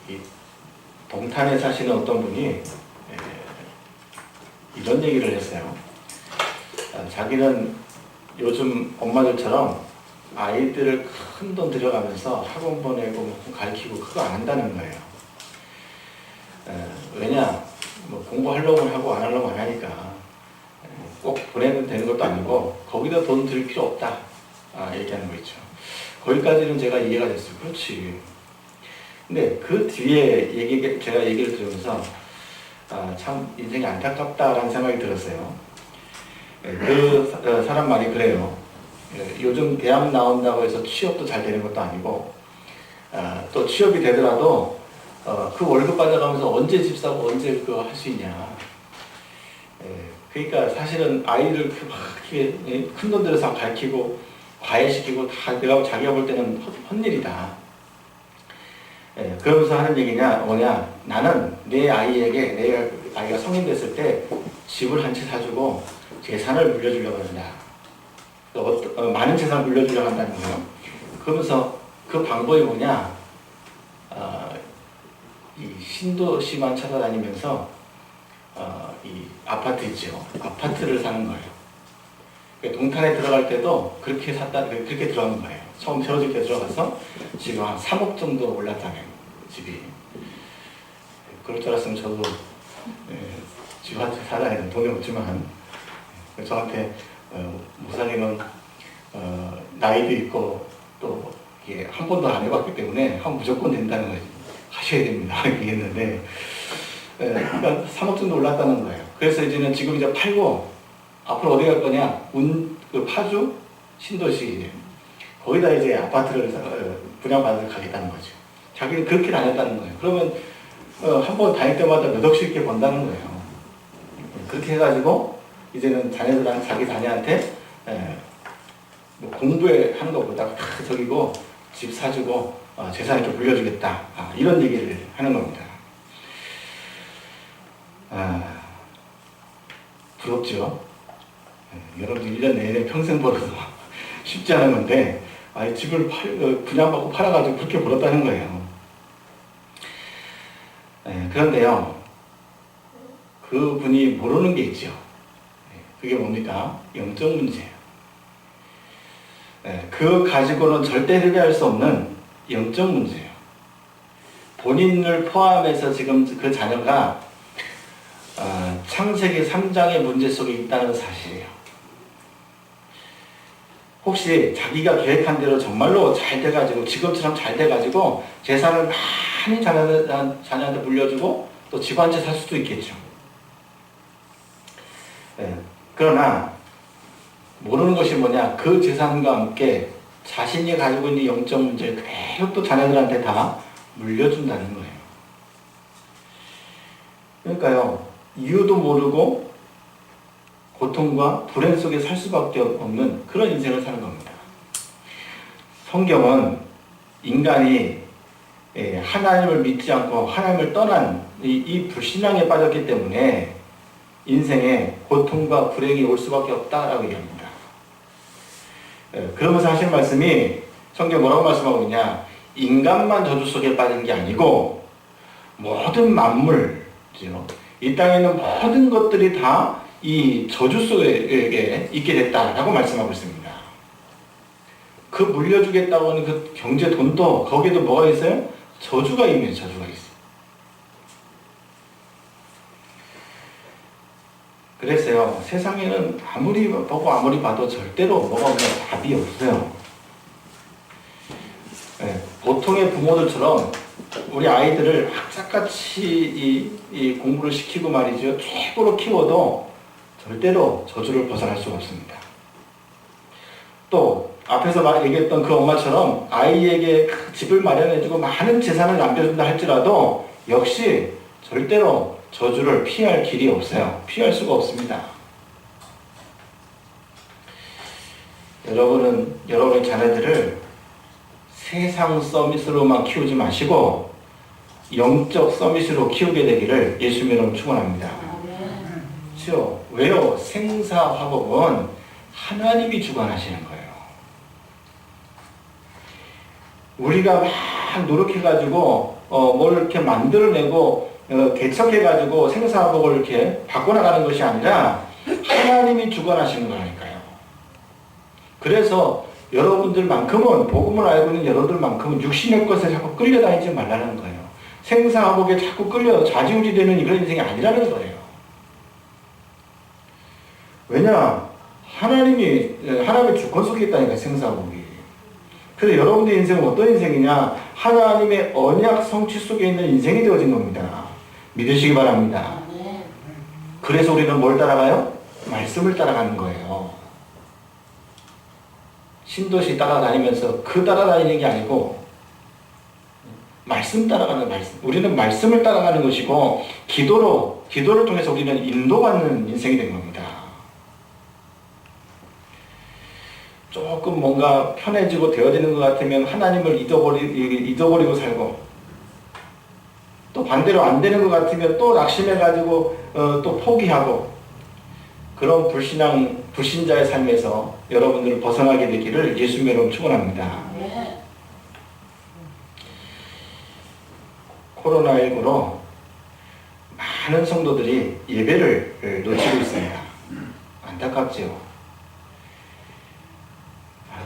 이 동탄에 사시는 어떤 분이 이런 얘기를 했어요. 자기는 요즘 엄마들처럼 아이들을 큰 돈 들여가면서 학원 보내고 가르치고 그거 안 한다는 거예요. 왜냐? 뭐 공부하려고 하고 안 하려고 안 하니까 꼭 보내면 되는 것도 아니고 거기다 돈 들 필요 없다 얘기하는 거 있죠. 거기까지는 제가 이해가 됐어요. 그렇지. 근데 그 뒤에 제가 얘기를 들으면서 참 인생이 안타깝다라는 생각이 들었어요. 그 사람 말이 그래요. 요즘 대학 나온다고 해서 취업도 잘 되는 것도 아니고 또 취업이 되더라도 그 월급 받아가면서 언제 집 사고 언제 그거 할 수 있냐. 그러니까 사실은 아이를 큰 돈 들여서 가르치고 과외시키고 다 내가 자기가 볼 때는 헛일이다. 그러면서 하는 얘기냐 뭐냐, 나는 내 아이에게 내 아이가 성인 됐을 때 집을 한 채 사주고 재산을 물려주려고 한다. 많은 재산을 물려주려고 한다는 거예요. 그러면서 그 방법이 뭐냐, 이 신도시만 찾아다니면서 이 아파트 있죠. 아파트를 사는 거예요. 동탄에 들어갈 때도 그렇게 들어간 거예요. 처음 세워질 때 들어가서 지금 한 3억 정도 올랐다네요. 집이. 그럴 줄 알았으면 저도 집 한 채 사다니는 돈이 없지만 저한테 목사님은 나이도 있고 또 이게 한 번도 안 해봤기 때문에 하면 무조건 된다는 거지. 하셔야 됩니다. 얘기했는데 그러니까 3억 정도 올랐다는 거예요. 그래서 지금 이제 팔고 앞으로 어디 갈 거냐? 그 파주 신도시 거기다 이제 아파트를 분양받아서 가겠다는 거죠. 자기는 그렇게 다녔다는 거예요. 그러면 한 번 다닐 때마다 몇 억씩 이렇게 번다는 거예요. 그렇게 해가지고 이제는 자기 자녀한테 뭐 공부하는 것보다 다 저기고 집 사주고 재산 이렇게 물려주겠다. 이런 얘기를 하는 겁니다. 부럽죠? 여러분 1년 내내 평생 벌어도 쉽지 않은 건데 집을 분양받고 팔아가지고 그렇게 벌었다는 거예요. 그런데요, 그분이 모르는 게 있죠. 그게 뭡니까? 영적 문제예요. 그거 가지고는 절대 해결할 수 없는 영적 문제예요. 본인을 포함해서 지금 그 자녀가 창세기 3장의 문제 속에 있다는 사실이에요. 혹시 자기가 계획한 대로 정말로 잘 돼가지고 지금처럼 잘 돼가지고 재산을 많이 자녀한테 물려주고 또 집 한 채 살 수도 있겠죠. 그러나 모르는 것이 뭐냐, 그 재산과 함께 자신이 가지고 있는 영적 문제를 그대로 또 자녀들한테 다 물려준다는 거예요. 그러니까요, 이유도 모르고 고통과 불행 속에 살 수밖에 없는 그런 인생을 사는 겁니다. 성경은 인간이 하나님을 믿지 않고 하나님을 떠난 이 불신앙에 빠졌기 때문에 인생에 고통과 불행이 올 수밖에 없다라고 얘기합니다. 그러면서 하신 말씀이, 성경 뭐라고 말씀하고 있냐, 인간만 저주 속에 빠진 게 아니고 모든 만물, 이 땅에 있는 모든 것들이 다 이 저주 속에 있게 됐다라고 말씀하고 있습니다. 그 물려주겠다고 하는 그 경제 돈도 거기에도 뭐가 있어요? 저주가 있어요. 그랬어요. 세상에는 아무리 보고 아무리 봐도 절대로 뭐가 오면 답이 없어요. 보통의 부모들처럼 우리 아이들을 악착같이 이 공부를 시키고 말이죠. 최고로 키워도 절대로 저주를 벗어날 수가 없습니다. 또 앞에서 얘기했던 그 엄마처럼 아이에게 집을 마련해주고 많은 재산을 남겨준다 할지라도 역시 절대로 저주를 피할 길이 없어요. 피할 수가 없습니다. 여러분은 여러분의 자녀들을 세상 서밋으로만 키우지 마시고 영적 서밋으로 키우게 되기를 예수님 이름으로 축원합니다. 그렇죠? 왜요? 생사화복은 하나님이 주관하시는 거예요. 우리가 막 노력해가지고 뭘 이렇게 만들어내고 개척해가지고 생사화복을 이렇게 바꿔나가는 것이 아니라 하나님이 주관하시는 거라니까요. 그래서 여러분들만큼은, 복음을 알고 있는 여러분들만큼은 육신의 것에 자꾸 끌려다니지 말라는 거예요. 생사화복에 자꾸 끌려 좌지우지 되는 그런 인생이 아니라는 거예요. 왜냐? 하나님의 주권 속에 있다니까, 생사화복이. 그래서 여러분들의 인생은 어떤 인생이냐? 하나님의 언약 성취 속에 있는 인생이 되어진 겁니다. 믿으시기 바랍니다. 그래서 우리는 뭘 따라가요? 말씀을 따라가는 거예요. 신도시 따라다니면서 따라다니는 게 아니고 말씀 따라가는 말씀. 우리는 말씀을 따라가는 것이고 기도를 통해서 우리는 인도받는 인생이 된 겁니다. 조금 뭔가 편해지고 되어지는 것 같으면 하나님을 잊어버리고 살고, 또 반대로 안 되는 것 같으면 또 낙심해가지고 또 포기하고, 그런 불신자의 삶에서 여러분들을 벗어나게 되기를 예수님의 이름으로 축원합니다. 코로나19로 많은 성도들이 예배를 놓치고 있습니다. 안타깝죠.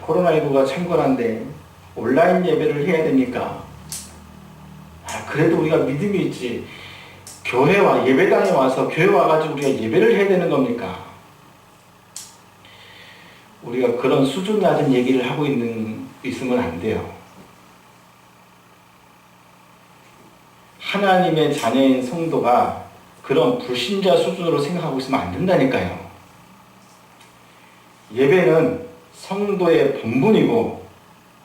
코로나19가 창궐한데 온라인 예배를 해야 되니까 그래도 우리가 믿음이 있지, 교회와 예배당에 와서 교회 와가지고 우리가 예배를 해야 되는 겁니까? 우리가 그런 수준 낮은 얘기를 하고 있으면 안 돼요. 하나님의 자녀인 성도가 그런 불신자 수준으로 생각하고 있으면 안 된다니까요. 예배는 성도의 본분이고,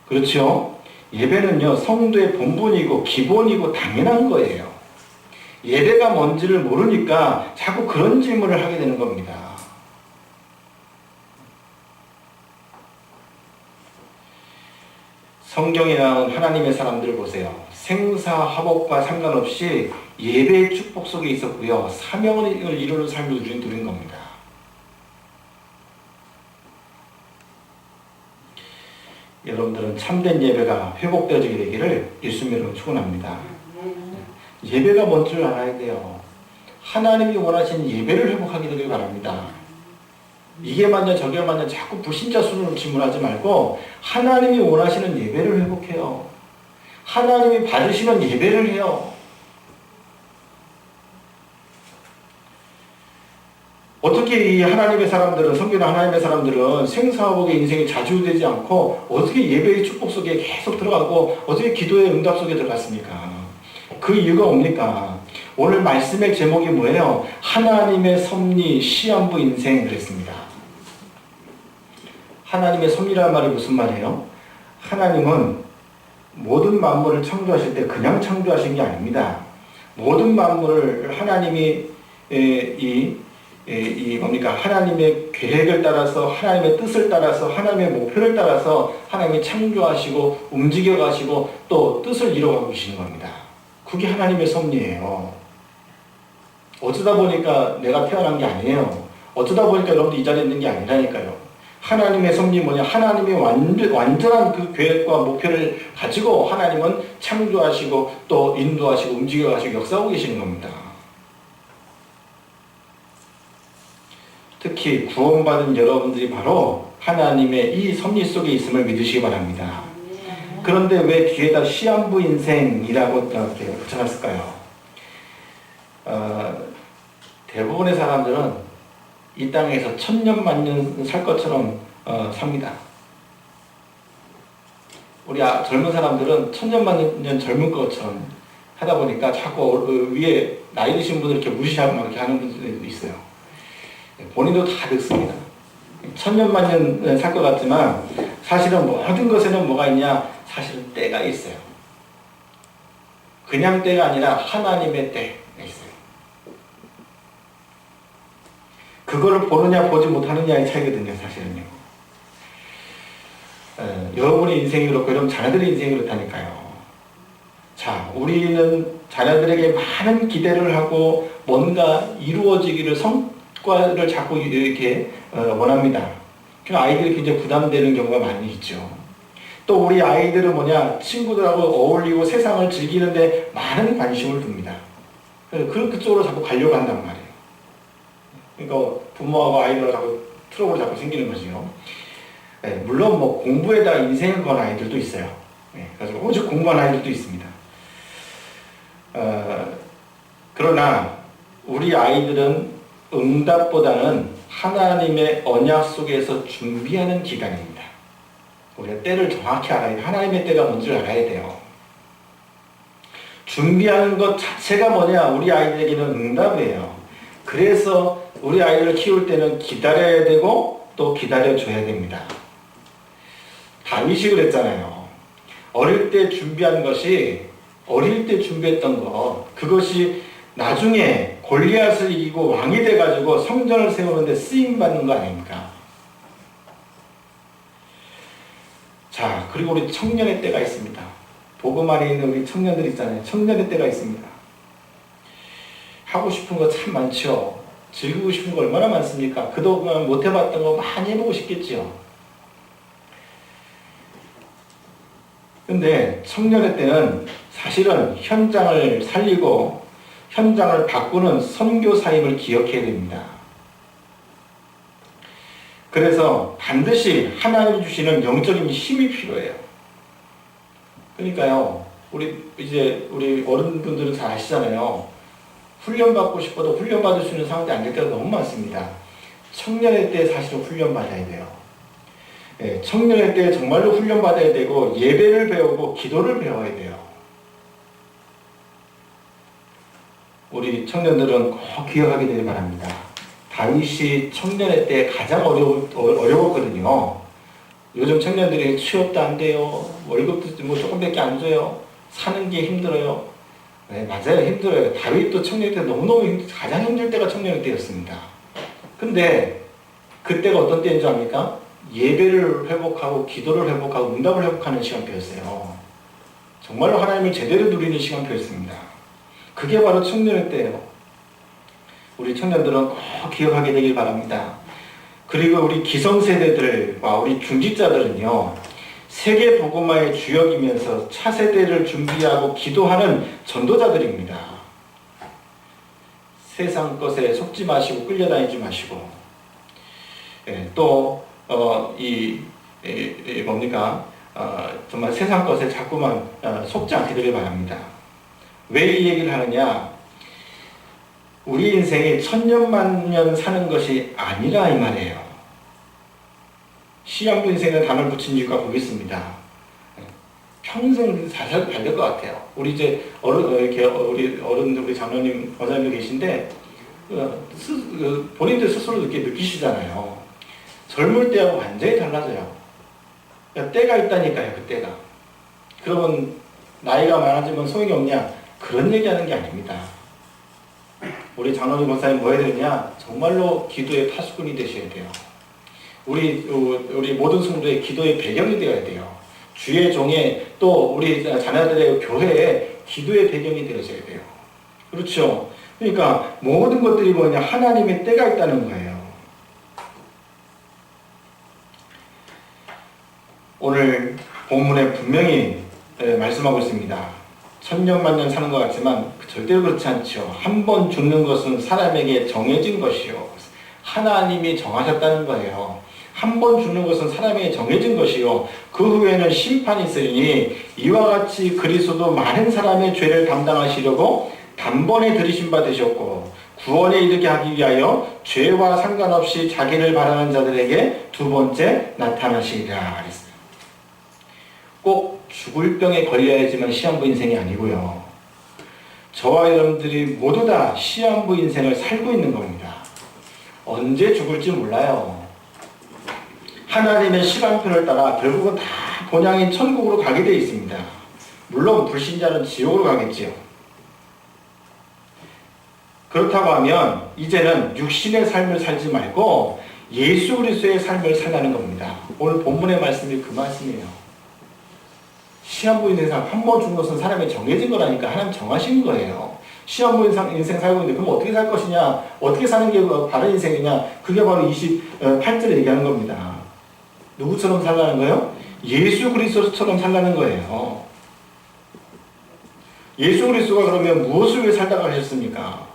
그렇죠? 예배는요, 성도의 본분이고 기본이고 당연한 거예요. 예배가 뭔지를 모르니까 자꾸 그런 질문을 하게 되는 겁니다. 성경에 나온 하나님의 사람들을 보세요. 생사화복과 상관없이 예배의 축복 속에 있었고요. 사명을 이루는 삶을 누린 겁니다. 여러분들은 참된 예배가 회복되어지게 되기를 예수님으로 축원합니다. 예배가 뭔지를 알아야 돼요. 하나님이 원하시는 예배를 회복하게 되길 바랍니다. 이게 맞냐 저게 맞냐 자꾸 불신자 수준으로 질문하지 말고 하나님이 원하시는 예배를 회복해요. 하나님이 받으시는 예배를 해요. 어떻게 이 하나님의 사람들은, 성경의 하나님의 사람들은 생사화복의 인생이 좌지우되지 않고 어떻게 예배의 축복 속에 계속 들어가고 어떻게 기도의 응답 속에 들어갔습니까? 그 이유가 뭡니까? 오늘 말씀의 제목이 뭐예요? 하나님의 섭리 시한부 인생 그랬습니다. 하나님의 섭리라는 말이 무슨 말이에요? 하나님은 모든 만물을 창조하실 때 그냥 창조하신 게 아닙니다. 모든 만물을 하나님이 하나님의 계획을 따라서, 하나님의 뜻을 따라서, 하나님의 목표를 따라서 하나님이 창조하시고 움직여 가시고 또 뜻을 이뤄가고 계시는 겁니다. 그게 하나님의 섭리예요. 어쩌다 보니까 내가 태어난 게 아니에요. 어쩌다 보니까 여러분들 이 자리에 있는 게 아니라니까요. 하나님의 섭리 뭐냐? 하나님의 완전한 그 계획과 목표를 가지고 하나님은 창조하시고 또 인도하시고 움직여 가시고 역사하고 계시는 겁니다. 특히 구원받은 여러분들이 바로 하나님의 이 섭리 속에 있음을 믿으시기 바랍니다. 그런데 왜 뒤에다 시한부 인생이라고 이렇게 붙여놨을까요? 대부분의 사람들은 이 땅에서 천년 만년 살 것처럼 삽니다. 우리 젊은 사람들은 천년만년 젊은 것처럼 하다 보니까 자꾸 위에 나이 드신 분들 이렇게 무시하고 막 이렇게 하는 분들도 있어요. 본인도 다 늙습니다. 천년만년 살 것 같지만 사실은 모든 것에는 뭐가 있냐? 사실은 때가 있어요. 그냥 때가 아니라 하나님의 때가 있어요. 그거를 보느냐 보지 못하느냐의 차이거든요. 사실은요. 여러분의 인생이 그렇고 여러분 자녀들의 인생이 그렇다니까요. 자, 우리는 자녀들에게 많은 기대를 하고 뭔가 이루어지기를 성과를 자꾸 이렇게 원합니다. 그 아이들이 굉장히 부담되는 경우가 많이 있죠. 또 우리 아이들은 뭐냐, 친구들하고 어울리고 세상을 즐기는데 많은 관심을 둡니다. 그래서 그쪽으로 자꾸 가려고 한단 말이에요. 그러니까 부모하고 아이들하고 자꾸 트러블이 자꾸 생기는 거죠. 네, 물론 뭐 공부에다 인생을 건 아이들도 있어요. 네, 그래서 오직 공부한 아이들도 있습니다. 그러나 우리 아이들은 응답보다는 하나님의 언약 속에서 준비하는 기간입니다. 우리가 때를 정확히 알아야 돼요. 하나님의 때가 뭔지를 알아야 돼요. 준비하는 것 자체가 뭐냐? 우리 아이들에게는 응답이에요. 그래서 우리 아이들을 키울 때는 기다려야 되고 또 기다려줘야 됩니다. 다윗이 그랬잖아요. 어릴 때 준비한 것이, 어릴 때 준비했던 거, 그것이 나중에 골리앗을 이기고 왕이 돼가지고 성전을 세우는데 쓰임받는 거 아닙니까? 자, 그리고 우리 청년의 때가 있습니다. 복음 안에 있는 우리 청년들 있잖아요. 청년의 때가 있습니다. 하고 싶은 거 참 많죠. 즐기고 싶은 거 얼마나 많습니까? 그동안 못 해봤던 거 많이 해보고 싶겠지요. 근데 청년의 때는 사실은 현장을 살리고 현장을 바꾸는 선교사임을 기억해야 됩니다. 그래서 반드시 하나님이 주시는 영적인 힘이 필요해요. 그러니까요, 우리 어른분들은 잘 아시잖아요. 훈련받고 싶어도 훈련받을 수 있는 상황이 안 될 때가 너무 많습니다. 청년의 때 사실은 훈련받아야 돼요. 예, 청년의 때 정말로 훈련받아야 되고 예배를 배우고 기도를 배워야 돼요. 우리 청년들은 꼭 기억하게 되길 바랍니다. 다윗이 청년의 때 가장 어려웠거든요. 요즘 청년들이 취업도 안 돼요. 월급도 뭐 조금밖에 안 줘요. 사는 게 힘들어요. 네, 맞아요. 힘들어요. 다윗도 청년의 때 너무너무 가장 힘들 때가 청년의 때였습니다. 근데 그때가 어떤 때인 줄 압니까? 예배를 회복하고 기도를 회복하고 응답을 회복하는 시간표였어요. 정말로 하나님을 제대로 누리는 시간표였습니다. 그게 바로 청년의 때예요. 우리 청년들은 꼭 기억하게 되길 바랍니다. 그리고 우리 기성세대들과 우리 중직자들은요, 세계 복음화의 주역이면서 차세대를 준비하고 기도하는 전도자들입니다. 세상 것에 속지 마시고 끌려다니지 마시고, 또 정말 세상 것에 자꾸만 속지 않게 되길 바랍니다. 왜 이 얘기를 하느냐? 우리 인생이 천년만년 사는 것이 아니라 이 말이에요. 시한부 인생에 단을 붙인 이유가 거기 있습니다. 평생 잘 될 것 같아요. 우리 이제 우리 어른들, 우리 장로님, 권사님도 계신데 본인들 스스로 느끼시잖아요. 젊을 때하고 완전히 달라져요. 때가 있다니까요, 그 때가. 그러면 나이가 많아지면 소용이 없냐? 그런 얘기하는 게 아닙니다. 우리 장로님 권사님 뭐 해야 되느냐? 정말로 기도의 파수꾼이 되셔야 돼요. 우리 모든 성도의 기도의 배경이 되어야 돼요. 주의 종에 또 우리 자녀들의 교회에 기도의 배경이 되어져야 돼요. 그렇죠? 그러니까 모든 것들이 뭐냐? 하나님의 때가 있다는 거예요. 오늘 본문에 분명히 말씀하고 있습니다. 천년만년 사는 것 같지만 절대로 그렇지 않죠. 한 번 죽는 것은 사람에게 정해진 것이요. 하나님이 정하셨다는 거예요. 한 번 죽는 것은 사람에게 정해진 것이요. 그 후에는 심판이 있으니 이와 같이 그리스도도 많은 사람의 죄를 담당하시려고 단번에 들이신 바 되셨고 구원에 이르게 하기 위하여 죄와 상관없이 자기를 바라는 자들에게 두 번째 나타나시리라 그랬어요. 꼭 죽을 병에 걸려야지만 시한부 인생이 아니고요. 저와 여러분들이 모두 다 시한부 인생을 살고 있는 겁니다. 언제 죽을지 몰라요. 하나님의 시간표를 따라 결국은 다 본향인 천국으로 가게 되어 있습니다. 물론 불신자는 지옥으로 가겠지요. 그렇다고 하면 이제는 육신의 삶을 살지 말고 예수 그리스도의 삶을 살라는 겁니다. 오늘 본문의 말씀이 그 말씀이에요. 시한부 인생 한 번 죽는 것은 사람이 정해진 거라니까 하나님 정하신 거예요. 시한부 인생 살고 있는데 그럼 어떻게 살 것이냐? 어떻게 사는 게 바른 인생이냐? 그게 바로 28절에 얘기하는 겁니다. 누구처럼 살라는 거예요? 예수 그리스도처럼 살라는 거예요. 예수 그리스도가 그러면 무엇을 위해 살다가 하셨습니까?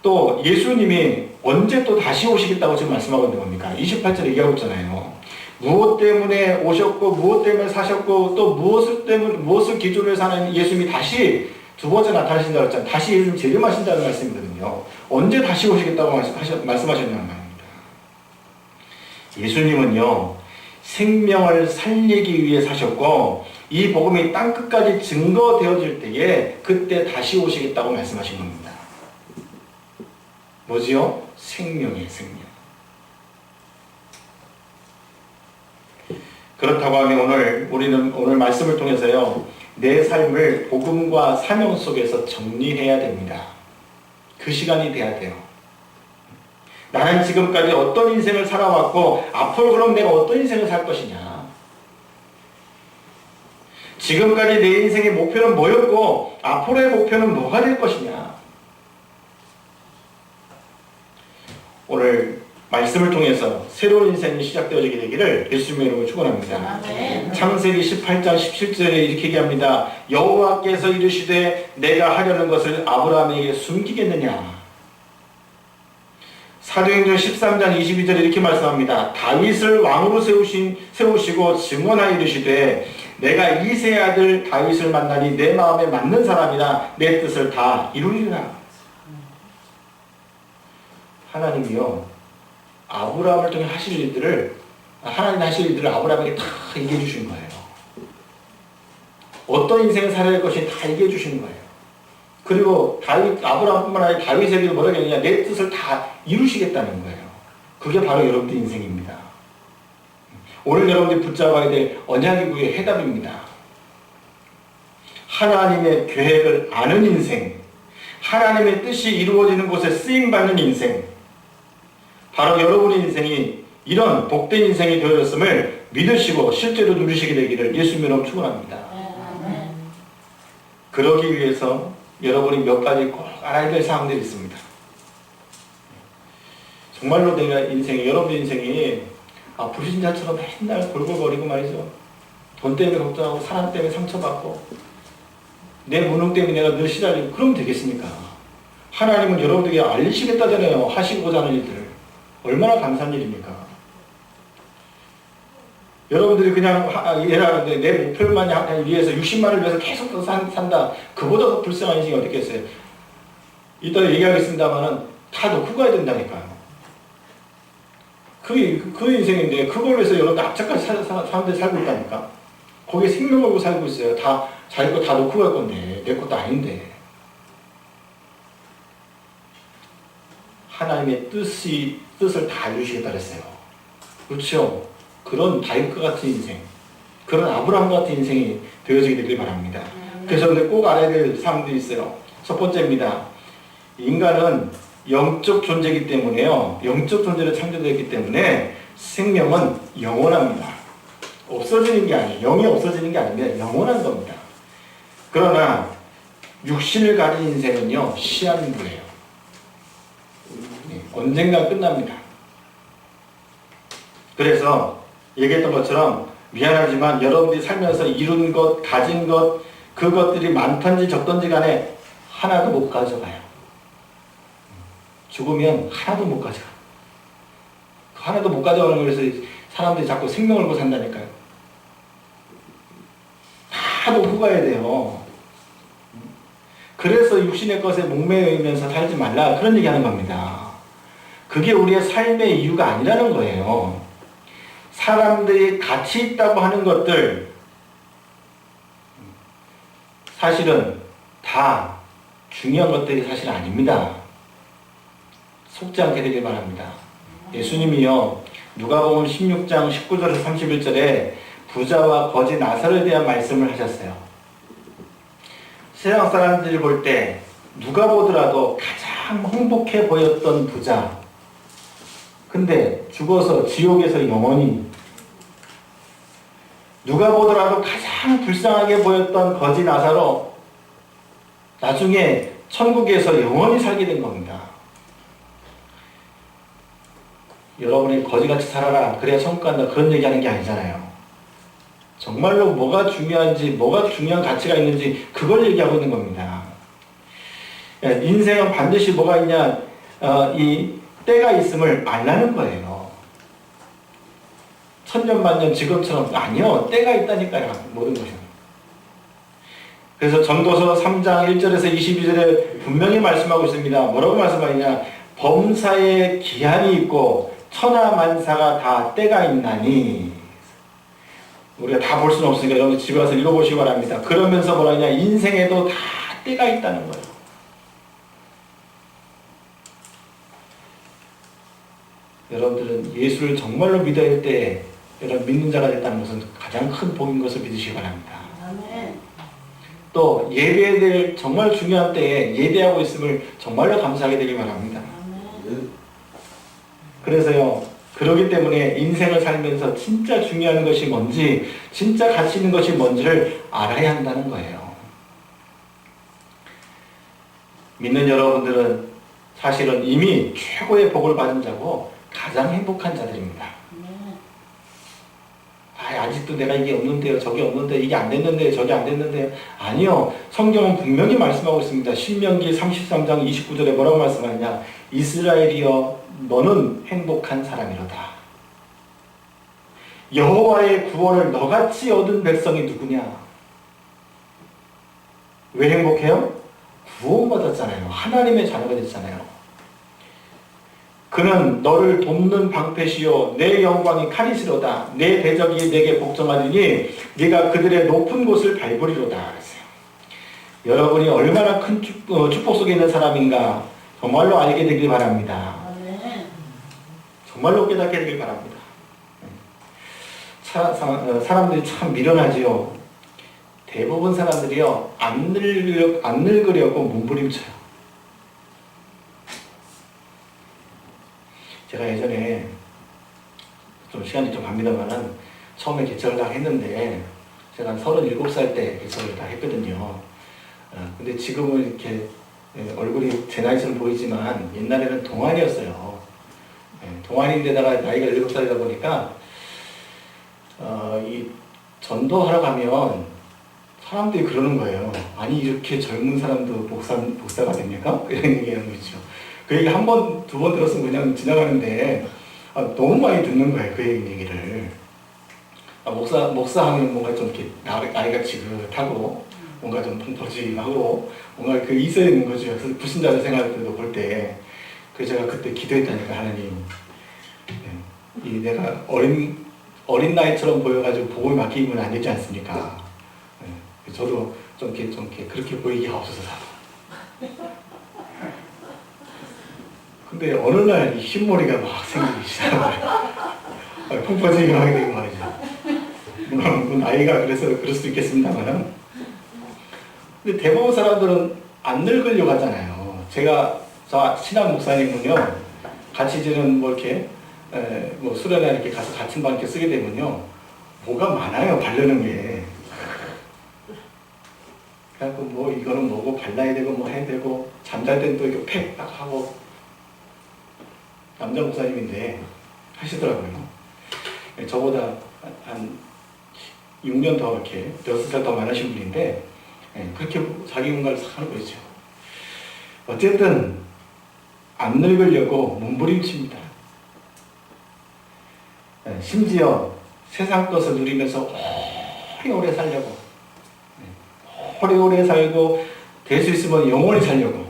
또 예수님이 언제 또 다시 오시겠다고 지금 말씀하고 있는 겁니까? 28절 얘기하고 있잖아요. 무엇 때문에 오셨고 무엇 때문에 사셨고 또 무엇을 기준으로 해서 하는 예수님이 다시 두 번째 나타나신다고 했잖아요. 다시 예수님 재림하신다는 말씀이거든요. 언제 다시 오시겠다고 말씀하셨냐는 말입니다. 예수님은요, 생명을 살리기 위해 사셨고 이 복음이 땅끝까지 증거되어질 때에 그때 다시 오시겠다고 말씀하신 겁니다. 뭐지요? 생명이에요, 생명. 그렇다고 하면 우리는 오늘 말씀을 통해서요, 내 삶을 복음과 사명 속에서 정리해야 됩니다. 그 시간이 돼야 돼요. 나는 지금까지 어떤 인생을 살아왔고 앞으로 그럼 내가 어떤 인생을 살 것이냐. 지금까지 내 인생의 목표는 뭐였고 앞으로의 목표는 뭐가 될 것이냐. 오늘 말씀을 통해서 새로운 인생이 시작되어지게 되기를 예수님의 이름으로 축원합니다. 창세기 18장 17절에 이렇게 얘기합니다. 여호와께서 이르시되 내가 하려는 것을 아브라함에게 숨기겠느냐. 사도행전 13장 22절에 이렇게 말씀합니다. 다윗을 왕으로 세우시고 증언하여 이르시되 내가 이새의 아들 다윗을 만나니 내 마음에 맞는 사람이라 내 뜻을 다 이루리라. 하나님이요, 아브라함을 통해 하실 일들을, 하나님 하실 일들을 아브라함에게 다 얘기해 주신 거예요. 어떤 인생을 살아야 할 것인지 다 얘기해 주신 거예요. 그리고 아브라함뿐만 아니라 다윗에게 뭐라고 했느냐, 내 뜻을 다 이루시겠다는 거예요. 그게 바로 여러분들 인생입니다. 오늘 여러분들이 붙잡아야 될 언약의 구의 해답입니다. 하나님의 계획을 아는 인생, 하나님의 뜻이 이루어지는 곳에 쓰임받는 인생, 바로 여러분의 인생이 이런 복된 인생이 되어졌음을 믿으시고 실제로 누리시게 되기를 예수님으로 축원합니다. 그러기 위해서 여러분이 몇 가지 꼭 알아야 될 사항들이 있습니다. 정말로 내가 여러분 인생이 불신자처럼 맨날 골골거리고 말이죠. 돈 때문에 걱정하고 사람 때문에 상처받고 내 무능 때문에 내가 늘 시달리고 그러면 되겠습니까? 하나님은 여러분들에게 알리시겠다잖아요. 하시고자 하는 일들을. 얼마나 감사한 일입니까? 여러분들이 그냥 내 목표만 위해서 60만을 위해서 계속 산다. 그보다 더 불쌍한 인생이 어디 있겠어요? 이따 얘기하겠습니다만은 다 놓고 가야 된다니까요. 그 인생인데 그걸 위해서 여러분들 앞차까지 사람들이 살고 있다니까. 거기에 생명 걸고 살고 있어요. 다 자기 거 다 놓고 갈 건데 내 것도 아닌데. 하나님의 뜻을 다 이루시겠다 그랬어요. 그렇죠? 그런 다윗과 같은 인생, 그런 아브라함 같은 인생이 되어지게 되길 바랍니다. 그래서 꼭 알아야 될 사항들이 있어요. 첫 번째입니다. 인간은 영적 존재이기 때문에요. 영적 존재로 창조되었기 때문에 생명은 영원합니다. 없어지는 게 아니에요. 영이 없어지는 게 아닙니다. 영원한 겁니다. 그러나 육신을 가진 인생은요, 시한부예요. 언젠가 끝납니다. 그래서 얘기했던 것처럼 미안하지만 여러분들이 살면서 이룬 것, 가진 것, 그것들이 많던지 적던지 간에 하나도 못 가져가요. 죽으면 하나도 못 가져가. 하나도 못 가져가는 거에서 사람들이 자꾸 생명을 걸고 산다니까요. 다 놓고 가야 돼요. 그래서 육신의 것에 목매이면서 살지 말라, 그런 얘기하는 겁니다. 그게 우리의 삶의 이유가 아니라는 거예요. 사람들이 가치 있다고 하는 것들 사실은 다 중요한 것들이 사실 아닙니다. 속지 않게 되길 바랍니다. 예수님이요, 누가복음 16장 19절에서 31절에 부자와 거지 나사로에 대한 말씀을 하셨어요. 세상 사람들이 볼 때 누가 보더라도 가장 행복해 보였던 부자, 근데 죽어서 지옥에서 영원히, 누가 보더라도 가장 불쌍하게 보였던 거지 나사로, 나중에 천국에서 영원히 살게 된 겁니다. 여러분이 거지같이 살아라 그래야 천국 간다 그런 얘기하는 게 아니잖아요. 정말로 뭐가 중요한지 뭐가 중요한 가치가 있는지 그걸 얘기하고 있는 겁니다. 인생은 반드시 뭐가 있냐 이 때가 있음을 알라는 거예요. 천년만년 지금처럼 아니요. 때가 있다니까요. 모든 것이. 그래서 전도서 3장 1절에서 22절에 분명히 말씀하고 있습니다. 뭐라고 말씀하느냐. 범사에 기한이 있고 천하만사가 다 때가 있나니 우리가 다 볼 수는 없으니까 여러분 집에 가서 읽어보시기 바랍니다. 그러면서 뭐라 하냐. 인생에도 다 때가 있다는 거예요. 여러분들은 예수를 정말로 믿어야 할 때 여러분 믿는 자가 됐다는 것은 가장 큰 복인 것을 믿으시기 바랍니다. 아멘. 또 예배해야 될 정말 중요한 때에 예배하고 있음을 정말로 감사하게 되길 바랍니다. 아멘. 그래서요. 그러기 때문에 인생을 살면서 진짜 중요한 것이 뭔지 진짜 가치 있는 것이 뭔지를 알아야 한다는 거예요. 믿는 여러분들은 사실은 이미 최고의 복을 받은 자고 가장 행복한 자들입니다. 아직도 내가 이게 없는데요. 저게 없는데 이게 안 됐는데요. 저게 안 됐는데요. 아니요. 성경은 분명히 말씀하고 있습니다. 신명기 33장 29절에 뭐라고 말씀하느냐. 이스라엘이여 너는 행복한 사람이로다. 여호와의 구원을 너같이 얻은 백성이 누구냐. 왜 행복해요? 구원받았잖아요. 하나님의 자녀가 됐잖아요. 그는 너를 돕는 방패시요 내 영광이 칼이시로다. 내 대적이 내게 복종하더니 네가 그들의 높은 곳을 밟으리로다. 그랬어요. 여러분이 얼마나 큰 축복 속에 있는 사람인가 정말로 알게 되길 바랍니다. 정말로 깨닫게 되길 바랍니다. 사람들이 참 미련하지요. 대부분 사람들이요 안 늙으려고 몸부림쳐요. 제가 예전에 좀 시간이 좀 갑니다만은 처음에 개척을 다 했는데 제가 한 37살 때 개척을 다 했거든요. 근데 지금은 이렇게 얼굴이 제 나이처럼 보이지만 옛날에는 동안이었어요. 동안인데다가 나이가 7살이다 보니까 이 전도하러 가면 사람들이 그러는 거예요. 아니 이렇게 젊은 사람도 목사가 됩니까? 이런 얘기하는 거죠. 그 얘기 한 번, 두 번 들었으면 그냥 지나가는데 너무 많이 듣는 거예요. 그 얘기를. 목사하면 뭔가 좀 이렇게 나이가 지긋하고 뭔가 좀 펑퍼짐하고 뭔가 그 있어야 있는 거죠. 그래서 불신자들 생각할 때도 볼 때 그래서 제가 그때 기도했다니까 하나님 내가 어린 나이처럼 보여가지고 복을 맡기면 안 되지 않습니까? 저도 좀 이렇게 그렇게 보이기 없어서. 근데 어느 날 이 흰머리가 막 생기기 시작해요. 펑퍼짐이 하게 되고 말이죠. 물론 나이가 그래서 그럴 수도 있겠습니다만. 근데 대부분 사람들은 안 늙으려고 하잖아요. 저 신학 목사님은요, 같이 지는 뭐 이렇게, 뭐 수련회 이렇게 가서 같은 방 이렇게 쓰게 되면요, 뭐가 많아요, 바르는 게. 그래갖고 뭐 이거는 뭐고 발라야 되고 뭐 해야 되고, 잠잘 땐 또 이렇게 팩 딱 하고, 남자 목사님인데 하시더라고요. 저보다 한 6년 더 이렇게 6살 더 많으신 분인데 그렇게 자기 공간을 싹 하는 거죠. 어쨌든 안 늙으려고 몸부림칩니다. 심지어 세상 것을 누리면서 오래오래 살려고 오래오래 살고 될 수 있으면 영원히 살려고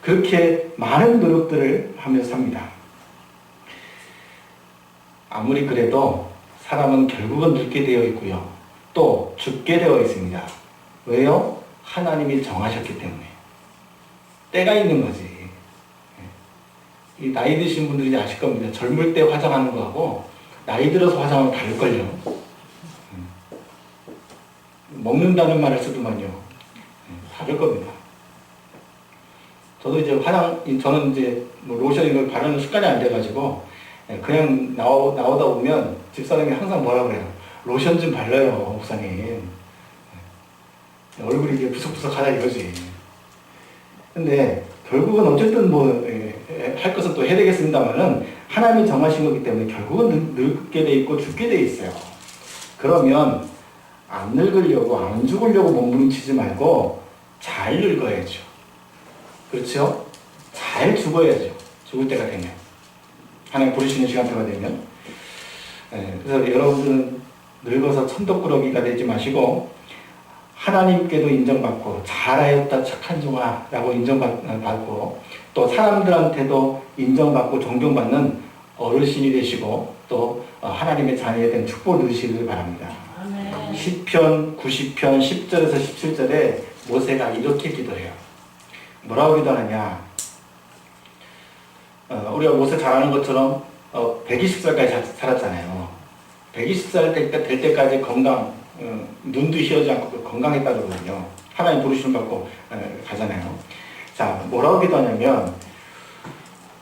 그렇게 많은 노력들을 하면서 삽니다. 아무리 그래도 사람은 결국은 늙게 되어 있고요. 또 죽게 되어 있습니다. 왜요? 하나님이 정하셨기 때문에. 때가 있는 거지. 이 나이 드신 분들이 아실 겁니다. 젊을 때 화장하는 거하고 나이 들어서 화장하면 다를걸요. 먹는다는 말을 쓰더만요. 다를 겁니다. 저도 이제 저는 이제 뭐 로션 이걸 바르는 습관이 안 돼가지고 그냥 나오다 보면 집사람이 항상 뭐라 그래요. 로션 좀 발라요, 목사님. 얼굴이 이게 부석부석하다 이거지. 근데 결국은 어쨌든 뭐 할 것은 또 해야 되겠습니다만은 하나님이 정하신 거기 때문에 결국은 늙게 돼 있고 죽게 돼 있어요. 그러면 안 늙으려고, 안 죽으려고 몸부림치지 말고 잘 늙어야죠. 그렇죠? 잘 죽어야죠. 죽을 때가 되면. 하나님 부르시는 시간대가 되면. 그래서 여러분들은 늙어서 천덕꾸러기가 되지 마시고 하나님께도 인정받고 잘하였다 착한 종아라고 인정받고 또 사람들한테도 인정받고 존경받는 어르신이 되시고 또 하나님의 자녀에 대한 축복을 누리시길 바랍니다. 아멘. 시편 90편 10절에서 17절에 모세가 이렇게 기도해요. 뭐라고 기도하냐? 우리가 모세 잘 아는 것처럼 120살까지 살았잖아요. 120살 될 때까지 건강, 눈도 희어지 않고 건강했다 그러거든요. 하나님 부르심 받고 가잖아요. 자, 뭐라고 기도하냐면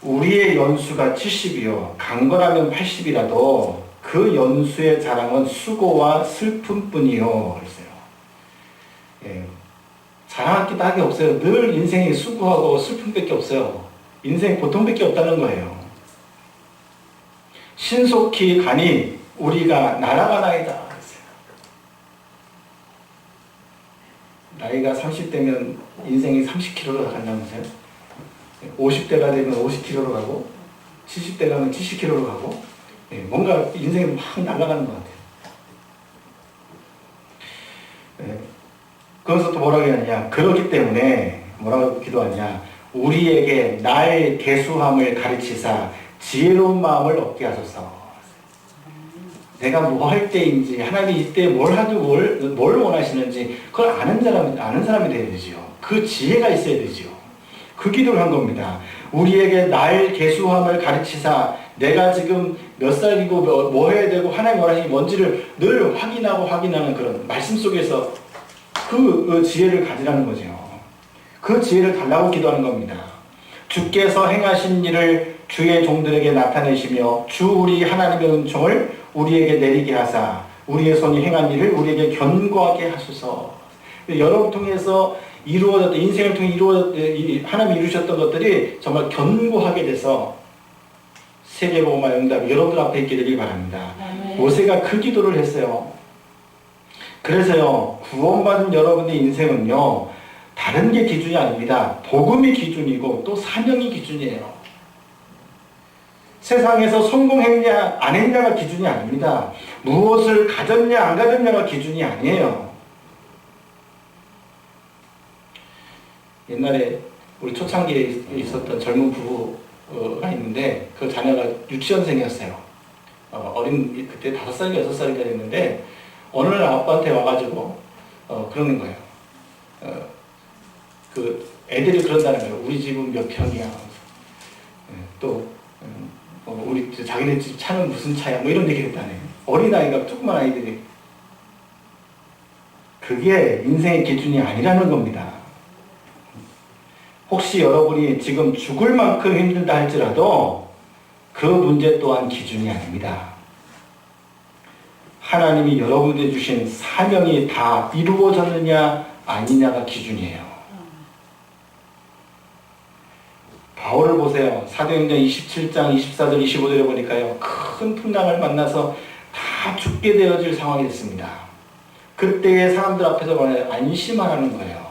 우리의 연수가 70이요 강건하면 80이라도 그 연수의 자랑은 수고와 슬픔뿐이요 그랬어요. 예, 자랑할 게 딱히 없어요. 늘 인생이 수고하고 슬픔밖에 없어요. 인생이 고통밖에 없다는 거예요. 신속히 가니 우리가 날아가나이다 그랬어요. 나이가 30대면 인생이 30km로 간다면서요? 50대가 되면 50km로 가고 70대 가면 70km로 가고 뭔가 인생이 막 날아가는 것 같아요. 그래서 또 뭐라고 하느냐? 그렇기 때문에 뭐라고 기도하냐? 우리에게 나의 계수함을 가르치사 지혜로운 마음을 얻게 하소서. 내가 뭐 할 때인지 하나님이 이때 뭘 하고 뭘 원하시는지 그걸 아는 사람이 되어야 되지요. 그 지혜가 있어야 되지요. 그 기도를 한 겁니다. 우리에게 날 계수함을 가르치사 내가 지금 몇 살이고 뭐 해야 되고 하나님 원하시는 게 뭔지를 늘 확인하는 그런 말씀 속에서 그 지혜를 가지라는 거죠. 그 지혜를 달라고 기도하는 겁니다. 주께서 행하신 일을 주의 종들에게 나타내시며 주 우리 하나님의 은총을 우리에게 내리게 하사 우리의 손이 행한 일을 우리에게 견고하게 하소서. 여러분 통해서 이루어졌던 인생을 통해 하나님이 이루셨던 것들이 정말 견고하게 돼서 세계복음화 응답이 여러분들 앞에 있게 되길 바랍니다. 아멘. 모세가 그 기도를 했어요. 그래서요 구원받은 여러분의 인생은요 다른 게 기준이 아닙니다. 복음이 기준이고 또 사명이 기준이에요. 세상에서 성공했냐 안 했냐가 기준이 아닙니다. 무엇을 가졌냐 안 가졌냐가 기준이 아니에요. 옛날에 우리 초창기에 있었던 젊은 부부가 있는데 그 자녀가 유치원생이었어요. 그때 5살인가 6살인가 됐는데 어느 날 아빠한테 와가지고 그러는 거예요. 그 애들이 그런다는 거예요. 우리 집은 몇 평이야. 또 우리 자기네 집 차는 무슨 차야 뭐 이런 얘기를 했다네. 어린아이가 조그만 아이들이. 그게 인생의 기준이 아니라는 겁니다. 혹시 여러분이 지금 죽을 만큼 힘들다 할지라도 그 문제 또한 기준이 아닙니다. 하나님이 여러분에게 주신 사명이 다 이루어졌느냐 아니냐가 기준이에요. 바울을 보세요. 사도행전 27장 24절 25절에 보니까요. 큰 풍랑을 만나서 다 죽게 되어질 상황이 됐습니다. 그때의 사람들 앞에서 안심하라는 거예요.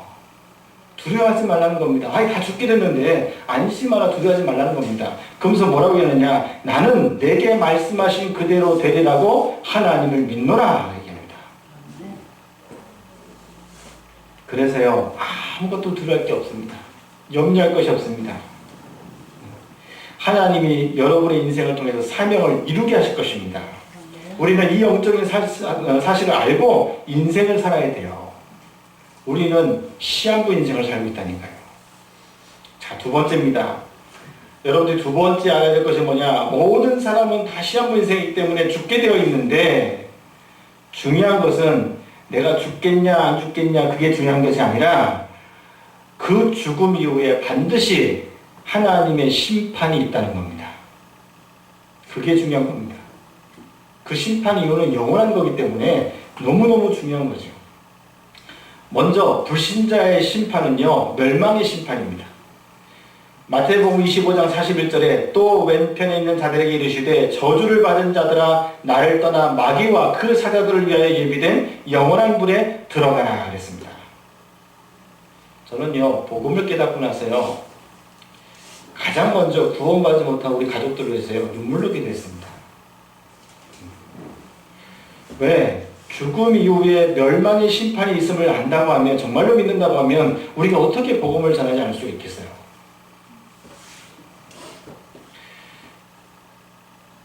두려워하지 말라는 겁니다. 다 죽게 됐는데 안심하라 두려워하지 말라는 겁니다. 그러면서 뭐라고 하느냐? 나는 내게 말씀하신 그대로 되리라고 하나님을 믿노라 얘기합니다. 그래서요 아무것도 두려워할 게 없습니다. 염려할 것이 없습니다. 하나님이 여러분의 인생을 통해서 사명을 이루게 하실 것입니다. 우리는 이 영적인 사실을 알고 인생을 살아야 돼요. 우리는 시한부 인생을 살고 있다니까요. 자, 두 번째입니다. 여러분들이 두 번째 알아야 될 것이 뭐냐? 모든 사람은 다 시한부 인생이기 때문에 죽게 되어 있는데 중요한 것은 내가 죽겠냐 안 죽겠냐 그게 중요한 것이 아니라 그 죽음 이후에 반드시 하나님의 심판이 있다는 겁니다. 그게 중요한 겁니다. 그 심판 이후는 영원한 거기 때문에 너무너무 중요한 거죠. 먼저 불신자의 심판은요 멸망의 심판입니다. 마태복음 25장 41절에 또 왼편에 있는 자들에게 이르시되 저주를 받은 자들아 나를 떠나 마귀와 그 사자들을 위하여 예비된 영원한 불에 들어가라 그랬습니다. 저는요 복음을 깨닫고 나서요 가장 먼저 구원받지 못한 우리 가족들을 위해서요 눈물로 기도했습니다. 왜? 죽음 이후에 멸망의 심판이 있음을 안다고 하면, 정말로 믿는다고 하면 우리가 어떻게 복음을 전하지 않을 수 있겠어요?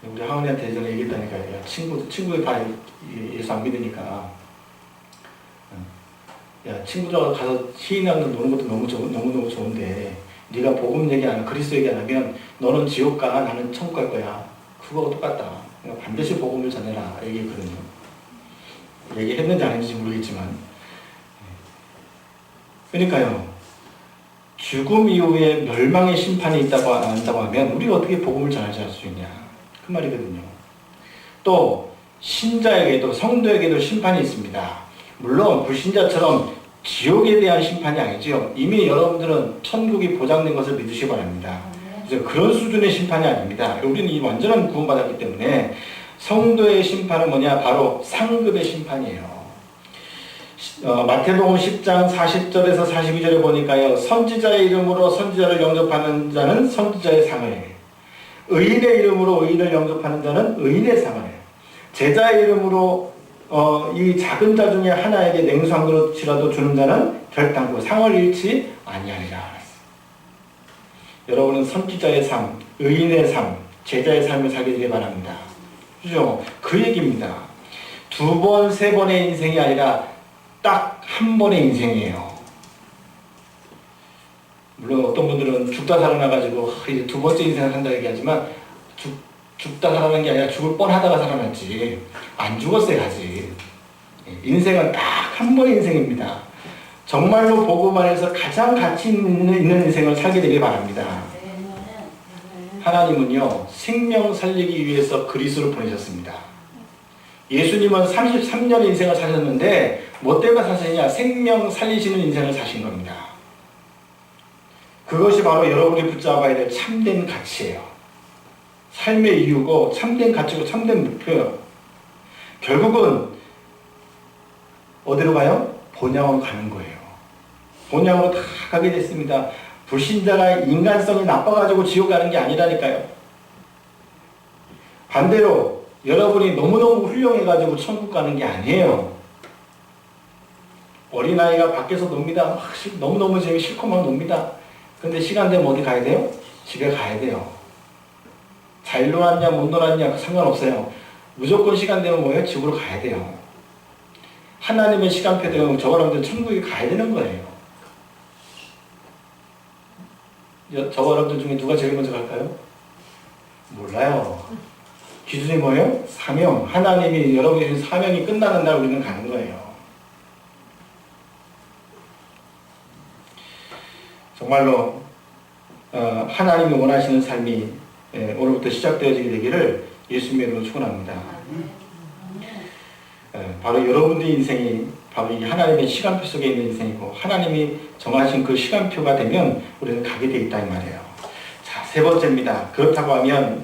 우리 하은이한테 예전에 얘기했다니까요. 친구들 다 예수 안 믿으니까 야, 친구들하고 가서 시인하면서 노는 것도 너무너무 좋은데 네가 복음 얘기 안 하고 그리스도 얘기 안 하면 너는 지옥 가, 나는 천국 갈 거야. 그거하고 똑같다. 그러니까 반드시 복음을 전해라 얘기했거든요. 얘기했는지 안 했는지 모르겠지만, 그러니까요 죽음 이후에 멸망의 심판이 있다고 한다고 하면 우리가 어떻게 복음을 전할 수 있냐 그 말이거든요. 또 신자에게도 성도에게도 심판이 있습니다. 물론 불신자처럼 지옥에 대한 심판이 아니죠. 이미 여러분들은 천국이 보장된 것을 믿으시기 바랍니다. 그래서 그런 수준의 심판이 아닙니다. 우리는 이 완전한 구원받았기 때문에 성도의 심판은 뭐냐? 바로 상급의 심판이에요. 마태복음 10장 40절에서 42절에 보니까요. 선지자의 이름으로 선지자를 영접하는 자는 선지자의 상을, 의인의 이름으로 의인을 영접하는 자는 의인의 상을, 제자의 이름으로 이 작은 자 중에 하나에게 냉수 한 그릇이라도 주는 자는 결단코 상을 잃지 아니하리라. 여러분은 선지자의 삶, 의인의 삶, 제자의 삶을 살게 되길 바랍니다. 그죠? 그 얘기입니다. 두 번, 세 번의 인생이 아니라 딱 한 번의 인생이에요. 물론 어떤 분들은 죽다 살아나가지고 이제 두 번째 인생을 산다 얘기하지만 죽다 살아난 게 아니라 죽을 뻔하다가 살아났지 안 죽었어요 아직. 인생은 딱 한 번의 인생입니다. 정말로 복음 안에서 가장 가치 있는 인생을 살게 되길 바랍니다. 하나님은요 생명 살리기 위해서 그리스도를 보내셨습니다. 예수님은 33년의 인생을 사셨는데 뭐 때문에 사시냐? 생명 살리시는 인생을 사신 겁니다. 그것이 바로 여러분이 붙잡아야 될 참된 가치예요. 삶의 이유고 참된 가치고 참된 목표예요. 결국은 어디로 가요? 본향으로 가는 거예요. 본향으로 다 가게 됐습니다. 불신자가 인간성이 나빠가지고 지옥 가는 게 아니라니까요. 반대로 여러분이 너무너무 훌륭해가지고 천국 가는 게 아니에요. 어린아이가 밖에서 놉니다. 너무너무 재미 싫고만 놉니다. 근데 시간 되면 어디 가야 돼요? 집에 가야 돼요. 잘 놀았냐 못 놀았냐 상관없어요. 무조건 시간 되면 뭐예요? 집으로 가야 돼요. 하나님의 시간표대로 저 사람들 천국에 가야 되는 거예요. 저 사람들 중에 누가 제일 먼저 갈까요? 몰라요. 기준이 뭐예요? 사명. 하나님이 여러분이 주신 사명이 끝나는 날 우리는 가는 거예요. 정말로 하나님이 원하시는 삶이 오늘부터 시작되어지게 되기를 예수님의 이름으로 축원합니다. 바로 여러분들의 인생이 바로 이 하나님의 시간표 속에 있는 인생이고 하나님이 정하신 그 시간표가 되면 우리는 가게 돼 있다 이 말이에요. 자, 세 번째입니다. 그렇다고 하면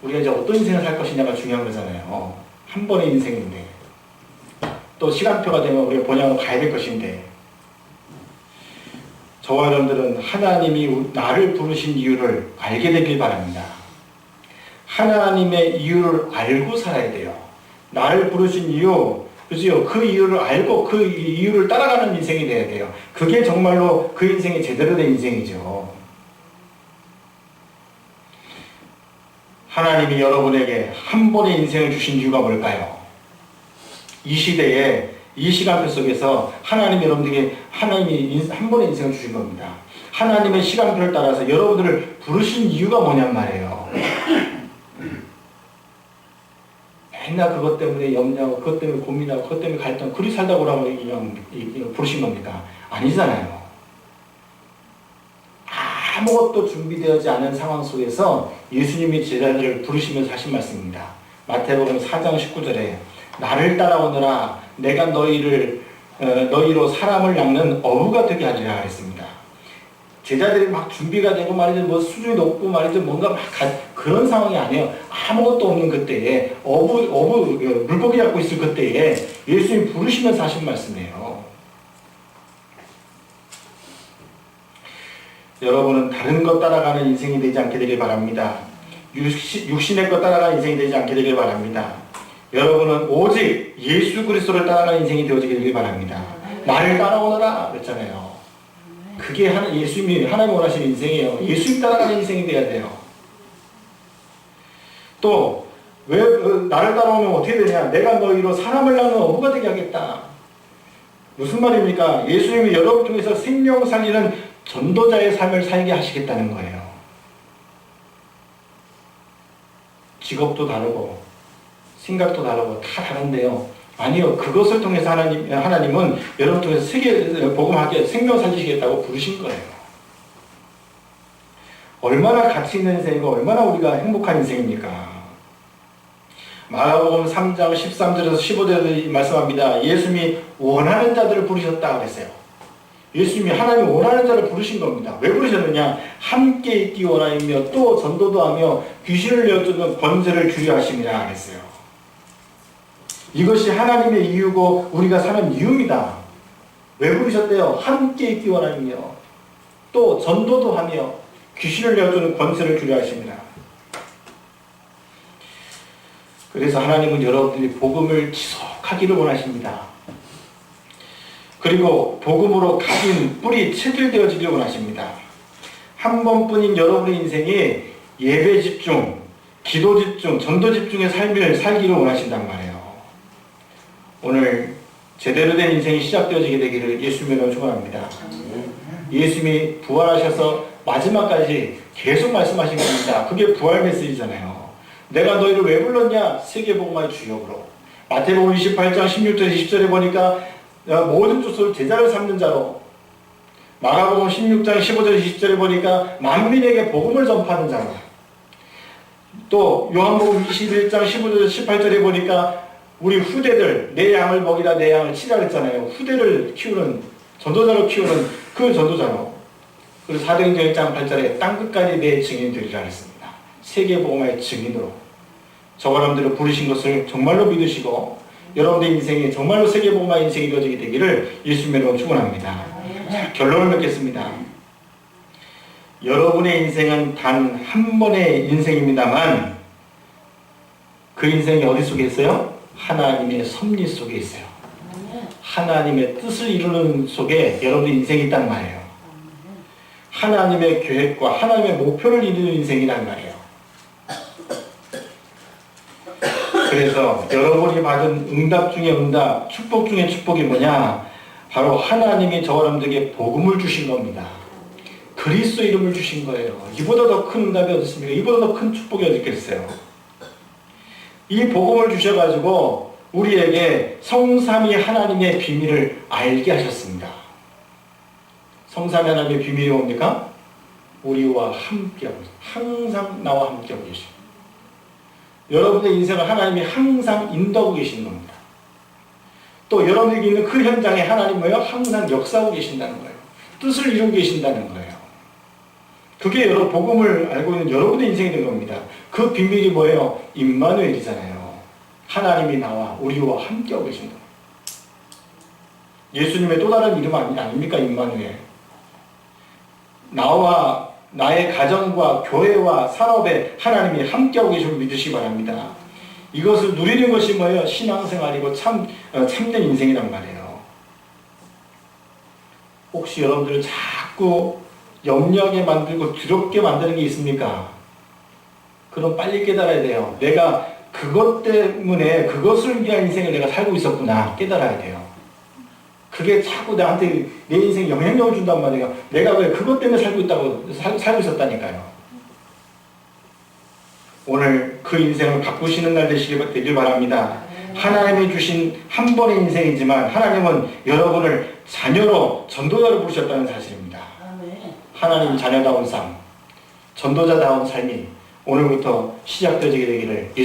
우리가 이제 어떤 인생을 살 것이냐가 중요한 거잖아요. 한 번의 인생인데 또 시간표가 되면 우리가 본향으로 가야 될 것인데 저와 여러분들은 하나님이 나를 부르신 이유를 알게 되길 바랍니다. 하나님의 이유를 알고 살아야 돼요. 나를 부르신 이유, 그죠? 그 이유를 알고 그 이유를 따라가는 인생이 돼야 돼요. 그게 정말로 그 인생이 제대로 된 인생이죠. 하나님이 여러분에게 한 번의 인생을 주신 이유가 뭘까요? 이 시대에 이 시간표 속에서 하나님이 여러분들에게 하나님이 한 번의 인생을 주신 겁니다. 하나님의 시간표를 따라서 여러분들을 부르신 이유가 뭐냔 말이에요. 맨날 그것 때문에 염려하고 그것 때문에 고민하고 그것 때문에 갈등 그리 살다 오라고 그냥 부르신 겁니다. 아니잖아요. 아무것도 준비되지 않은 상황 속에서 예수님이 제자들을 부르시면서 하신 말씀입니다. 마태복음 4장 19절에 나를 따라오너라 내가 너희로 사람을 낚는 어부가 되게 하리라 했습니다. 제자들이 막 준비가 되고 말이죠. 뭐 수준이 높고 말이죠. 뭔가 막 그런 상황이 아니에요. 아무것도 없는 그때에 물고기 잡고 있을 그때에 예수님 부르시면서 하신 말씀이에요. 여러분은 다른 것 따라가는 인생이 되지 않게 되길 바랍니다. 육신의 것 따라가는 인생이 되지 않게 되길 바랍니다. 여러분은 오직 예수 그리스도를 따라가는 인생이 되어지게 되길 바랍니다. 나를 따라오너라 그랬잖아요. 그게 예수님이 하나님 원하시는 인생이에요. 예수님 따라가는 인생이 돼야 돼요. 또 왜 나를 따라오면 어떻게 되냐? 내가 너희로 사람을 낳는 어부가 되게 하겠다. 무슨 말입니까? 예수님이 여러분 통해서 생명 살리는 전도자의 삶을 살게 하시겠다는 거예요. 직업도 다르고 생각도 다르고 다 다른데요. 아니요. 그것을 통해서 하나님은 여러분 통해서 세계 복음하게 생명 살리시겠다고 부르신 거예요. 얼마나 가치 있는 인생이고 얼마나 우리가 행복한 인생입니까? 마가복음 3장 13절에서 15절에 말씀합니다. 예수님이 원하는 자들을 부르셨다 그랬어요. 예수님이 하나님이 원하는 자를 부르신 겁니다. 왜 부르셨느냐? 함께 있기 원하며 또 전도도 하며 귀신을 내어주는 권세를 주려 하심이라 그랬어요. 이것이 하나님의 이유고 우리가 사는 이유입니다. 왜 부르셨대요? 함께 있기 원하며 또 전도도 하며 귀신을 내어주는 권세를 주려 하십니다. 그래서 하나님은 여러분들이 복음을 지속하기를 원하십니다. 그리고 복음으로 각인 뿌리 체질되어지기를 원하십니다. 한 번뿐인 여러분의 인생이 예배 집중, 기도 집중, 전도 집중의 삶을 살기를 원하신단 말이에요. 오늘 제대로 된 인생이 시작되어지게 되기를 예수님으로 축원합니다. 예수님이 부활하셔서 마지막까지 계속 말씀하신 겁니다. 그게 부활 메시지잖아요. 내가 너희를 왜 불렀냐? 세계복음화의 주역으로. 마태복음 28장 16절 20절에 보니까 모든 족속을 제자를 삼는 자로. 마가복음 16장 15절 20절에 보니까 만민에게 복음을 전파하는 자로. 또 요한복음 21장 15절 18절에 보니까 우리 후대들 내 양을 먹이라 내 양을 치라 했잖아요. 후대를 키우는 전도자로 키우는 그 전도자로. 그리고 사도행전 1장 8절에 땅끝까지 내 증인 되리라 했습니다. 세계복음화의 증인으로 저와 여러분들을 부르신 것을 정말로 믿으시고 여러분의 인생이 정말로 세계복음화의 인생이 되어지게 되기를 예수님으로 축원합니다. 자, 결론을 맺겠습니다. 여러분의 인생은 단 한 번의 인생입니다만 그 인생이 어디 속에 있어요? 하나님의 섭리 속에 있어요. 하나님의 뜻을 이루는 속에 여러분의 인생이 있단 말이에요. 하나님의 계획과 하나님의 목표를 이루는 인생이란 말이에요. 그래서 여러분이 받은 응답 중에 응답, 축복 중에 축복이 뭐냐? 바로 하나님이 저와 여러분들에게 복음을 주신 겁니다. 그리스도 이름을 주신 거예요. 이보다 더 큰 응답이 어디 있습니까? 이보다 더 큰 축복이 어디 있겠어요? 이 복음을 주셔가지고 우리에게 성삼위 하나님의 비밀을 알게 하셨습니다. 성삼위 하나님의 비밀이 뭡니까? 우리와 함께하고 있어요. 항상 나와 함께하고 계십니다. 여러분의 인생을 하나님이 항상 인도하고 계시는 겁니다. 또 여러분에게 있는 그 현장에 하나님 뭐예요? 항상 역사하고 계신다는 거예요. 뜻을 이루고 계신다는 거예요. 그게 복음을 알고 있는 여러분의 인생이 된 겁니다. 그 비밀이 뭐예요? 임마누엘이잖아요. 하나님이 나와 우리와 함께하고 계신다. 예수님의 또 다른 이름 아닙니까? 임마누엘. 나와 나의 가정과 교회와 산업에 하나님이 함께하고 계심을 믿으시기 바랍니다. 이것을 누리는 것이 뭐예요? 신앙생활이고 참된 인생이란 말이에요. 혹시 여러분들을 자꾸 염려하게 만들고 두렵게 만드는 게 있습니까? 그럼 빨리 깨달아야 돼요. 내가 그것 때문에 그것을 위한 인생을 내가 살고 있었구나 깨달아야 돼요. 그게 자꾸 나한테 내 인생에 영향력을 준단 말이에요. 내가 왜 그것 때문에 살고 있었다니까요. 오늘 그 인생을 바꾸시는 날 되길 바랍니다. 하나님이 주신 한 번의 인생이지만 하나님은 여러분을 자녀로 전도자로 부르셨다는 사실입니다. 하나님 자녀다운 삶, 전도자다운 삶이 오늘부터 시작되어지게 되기를 예수